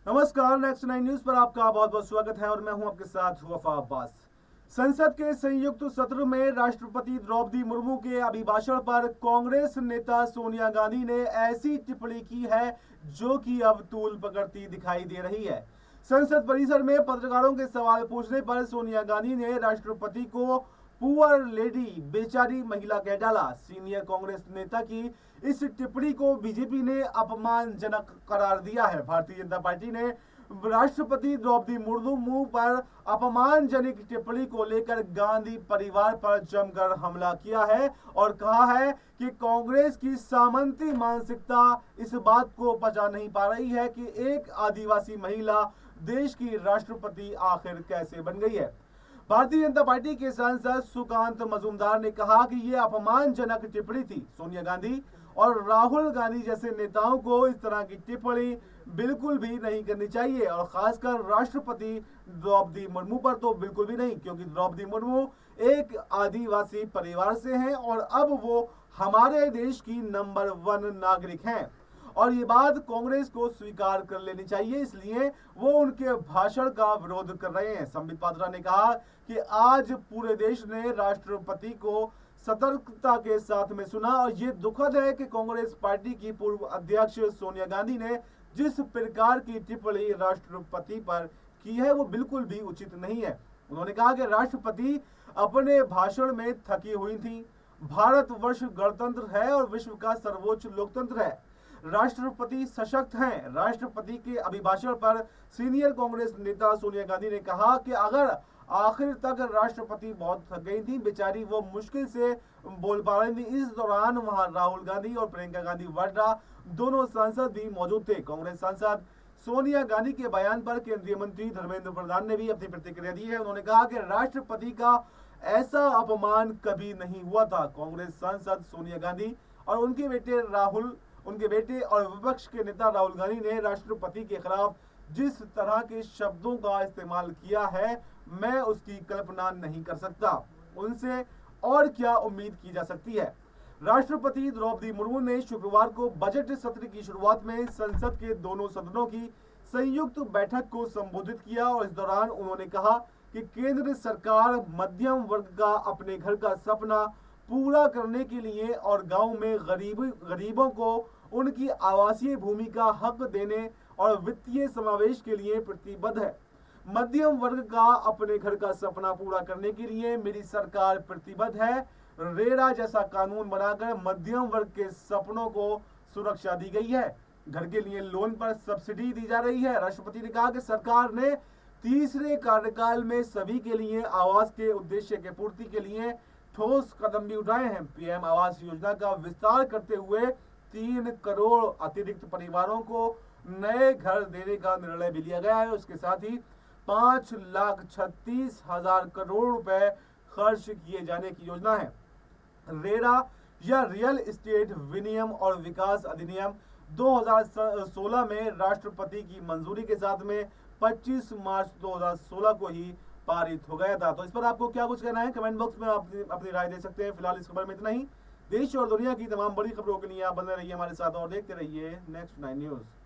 नमस्कार, next 9 news पर आपका बहुत बहुत स्वागत है और मैं हूं आपके साथ वफा अब्बास। संसद के संयुक्त सत्र में राष्ट्रपति द्रौपदी मुर्मू के अभिभाषण पर कांग्रेस नेता सोनिया गांधी ने ऐसी टिप्पणी की है जो कि अब तूल पकड़ती दिखाई दे रही है। संसद परिसर में पत्रकारों के सवाल पूछने पर सोनिया गांधी ने राष्ट्रपति को पुअर लेडी, बेचारी महिला कह डाला। सीनियर कांग्रेस नेता की इस टिप्पणी को बीजेपी ने अपमानजनक करार दिया है। भारतीय जनता पार्टी ने राष्ट्रपति द्रौपदी मुर्मू पर अपमानजनक टिप्पणी को लेकर गांधी परिवार पर जमकर हमला किया है और कहा है कि कांग्रेस की सामंती मानसिकता इस बात को पचा नहीं पा रही है कि एक आदिवासी महिला देश की राष्ट्रपति आखिर कैसे बन गई है। भारतीय जनता पार्टी के सांसद सुकांत मजूमदार ने कहा कि यह अपमानजनक टिप्पणी थी। सोनिया गांधी और राहुल गांधी जैसे नेताओं को इस तरह की टिप्पणी बिल्कुल भी नहीं करनी चाहिए और खासकर राष्ट्रपति द्रौपदी मुर्मू पर तो बिल्कुल भी नहीं, क्योंकि द्रौपदी मुर्मू एक आदिवासी परिवार से हैं और अब वो हमारे देश की नंबर 1 नागरिक हैं और ये बात कांग्रेस को स्वीकार कर लेनी चाहिए, इसलिए वो उनके भाषण का विरोध कर रहे हैं। संबित पात्रा ने कहा कि आज पूरे देश ने राष्ट्रपति को सतर्कता के साथ में सुना और ये दुखद है कि कांग्रेस पार्टी की पूर्व अध्यक्ष सोनिया गांधी ने जिस प्रकार की टिप्पणी राष्ट्रपति पर की है वो बिल्कुल भी उचित नहीं है। उन्होंने कहा कि राष्ट्रपति अपने भाषण में थकी हुई थी। भारतवर्ष गणतंत्र है और विश्व का सर्वोच्च लोकतंत्र है। राष्ट्रपति सशक्त हैं। राष्ट्रपति के अभिभाषण पर सीनियर कांग्रेस नेता सोनिया गांधी ने कहा कि अगर आखिर तक राष्ट्रपति बहुत थक गई थी, बेचारी वो मुश्किल से बोल पा रही थी। इस दौरान वहां राहुल गांधी और प्रियंका गांधी वाड्रा दोनों सांसद भी मौजूद थे। कांग्रेस सांसद सोनिया गांधी के बयान पर केंद्रीय मंत्री धर्मेंद्र प्रधान ने भी अपनी प्रतिक्रिया दी है। उन्होंने कहा कि राष्ट्रपति का ऐसा अपमान कभी नहीं हुआ था। कांग्रेस सांसद सोनिया गांधी और उनके बेटे और विपक्ष के नेता राहुल गांधी ने राष्ट्रपति के खिलाफ जिस तरह के शब्दों का इस्तेमाल किया है, मैं उसकी कल्पना नहीं कर सकता। उनसे और क्या उम्मीद की जा सकती है। राष्ट्रपति द्रौपदी मुर्मू ने शुक्रवार को बजट सत्र की शुरुआत में संसद के दोनों सदनों की संयुक्त बैठक को संबोधित किया और इस दौरान उन्होंने कहा कि केंद्र सरकार मध्यम वर्ग का अपने घर का सपना पूरा करने के लिए और गांव में गरीबों को उनकी आवासीय भूमि का हक देने और वित्तीय समावेश के लिए प्रतिबद्ध है। मध्यम वर्ग का अपने घर का सपना पूरा करने के लिए मेरी सरकार प्रतिबद्ध है। रेरा जैसा कानून बनाकर मध्यम वर्ग के सपनों को सुरक्षा दी गई है। घर के लिए लोन पर सब्सिडी दी जा रही है। राष्ट्रपति ने कहा कि सरकार ने तीसरे कार्यकाल में सभी के लिए आवास के उद्देश्य के पूर्ति के लिए ठोस कदम भी उठाए हैं। पीएम आवास योजना का विस्तार करते हुए 3 करोड़ अतिरिक्त परिवारों को नए घर देने का निर्णय भी लिया गया है। उसके साथ ही 5,36,000 करोड़ रुपए खर्च किए जाने की योजना है। रेरा या रियल एस्टेट विनियम और विकास अधिनियम 2016 में राष्ट्रपति की मंजूरी के साथ में 25 मार्च 2016 को ही पारित हो गया था। तो इस पर आपको क्या कुछ कहना है, कमेंट बॉक्स में आप अपनी राय दे सकते हैं। फिलहाल इस खबर में इतना ही। देश और दुनिया की तमाम बड़ी खबरों के लिए आप बने रहिए हमारे साथ और देखते रहिए नेक्स्ट 9 न्यूज।